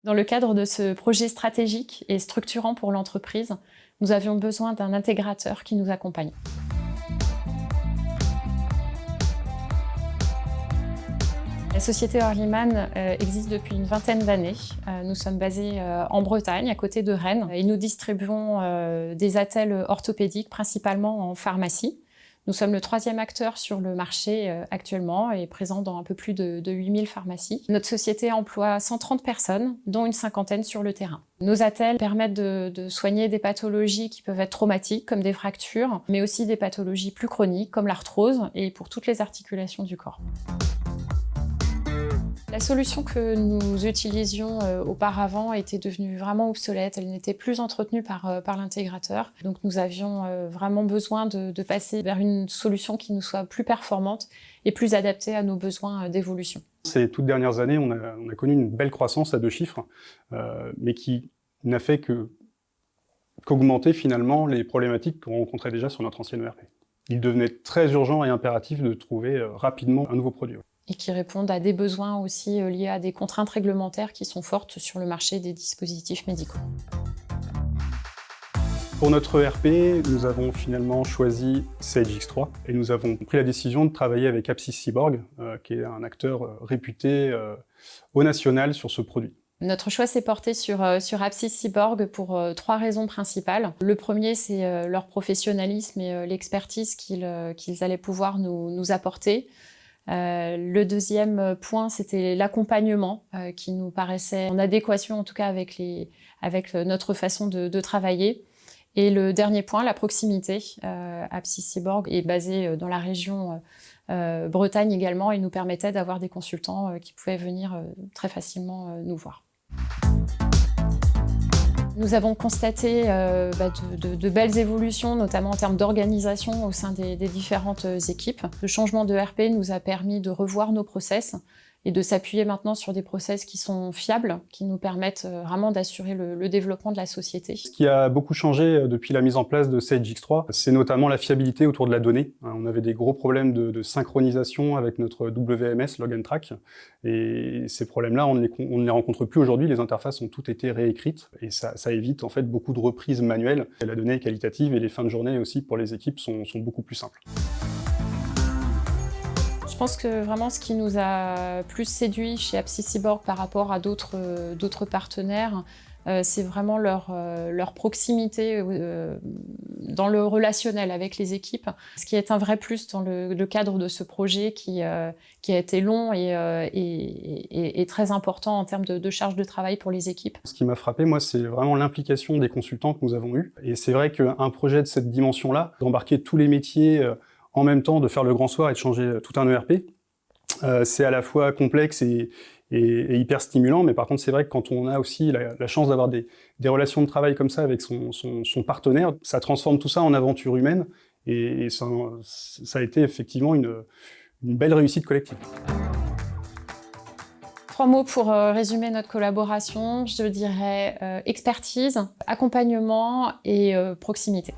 Dans le cadre de ce projet stratégique et structurant pour l'entreprise, nous avions besoin d'un intégrateur qui nous accompagne. La société Orlyman existe depuis une vingtaine d'années. Nous sommes basés en Bretagne, à côté de Rennes, et nous distribuons des attelles orthopédiques, principalement en pharmacie. Nous sommes le 3e acteur sur le marché actuellement et présent dans un peu plus de 8000 pharmacies. Notre société emploie 130 personnes, dont une cinquantaine sur le terrain. Nos attelles permettent de soigner des pathologies qui peuvent être traumatiques, comme des fractures, mais aussi des pathologies plus chroniques, comme l'arthrose, et pour toutes les articulations du corps. La solution que nous utilisions auparavant était devenue vraiment obsolète, elle n'était plus entretenue par l'intégrateur. Donc nous avions vraiment besoin de passer vers une solution qui nous soit plus performante et plus adaptée à nos besoins d'évolution. Ces toutes dernières années, on a connu une belle croissance à 2 chiffres, mais qui n'a fait qu'augmenter finalement les problématiques qu'on rencontrait déjà sur notre ancienne ERP. Il devenait très urgent et impératif de trouver rapidement un nouveau produit. Et qui répondent à des besoins aussi liés à des contraintes réglementaires qui sont fortes sur le marché des dispositifs médicaux. Pour notre ERP, nous avons finalement choisi Sage X3 et nous avons pris la décision de travailler avec Apsys Cyborg, qui est un acteur réputé au national sur ce produit. Notre choix s'est porté sur Apsys Cyborg pour 3 raisons principales. Le premier, c'est leur professionnalisme et l'expertise qu'ils allaient pouvoir nous apporter. Le deuxième point, c'était l'accompagnement qui nous paraissait en adéquation en tout cas avec notre façon de travailler. Et le dernier point, la proximité. Apsys Cyborg est basé dans la région Bretagne également et nous permettait d'avoir des consultants qui pouvaient venir très facilement nous voir. Nous avons constaté de belles évolutions, notamment en termes d'organisation au sein des différentes équipes. Le changement de RP nous a permis de revoir nos process et de s'appuyer maintenant sur des process qui sont fiables, qui nous permettent vraiment d'assurer le développement de la société. Ce qui a beaucoup changé depuis la mise en place de Sage X3, c'est notamment la fiabilité autour de la donnée. On avait des gros problèmes de synchronisation avec notre WMS, Log and Track, et ces problèmes-là, on ne les rencontre plus aujourd'hui. Les interfaces ont toutes été réécrites, et ça évite en fait beaucoup de reprises manuelles. Et la donnée est qualitative, et les fins de journée aussi pour les équipes sont beaucoup plus simples. Je pense que vraiment ce qui nous a plus séduit chez Apsys Cyborg par rapport à d'autres partenaires, c'est vraiment leur proximité dans le relationnel avec les équipes, ce qui est un vrai plus dans le cadre de ce projet qui a été long et très important en termes de charge de travail pour les équipes. Ce qui m'a frappé, moi, c'est vraiment l'implication des consultants que nous avons eus. Et c'est vrai qu'un projet de cette dimension-là, d'embarquer tous les métiers en même temps, de faire le grand soir et de changer tout un ERP, c'est à la fois complexe et hyper stimulant, mais par contre c'est vrai que quand on a aussi la chance d'avoir des relations de travail comme ça avec son partenaire, ça transforme tout ça en aventure humaine, et ça a été effectivement une belle réussite collective. 3 mots pour résumer notre collaboration, je dirais expertise, accompagnement et proximité.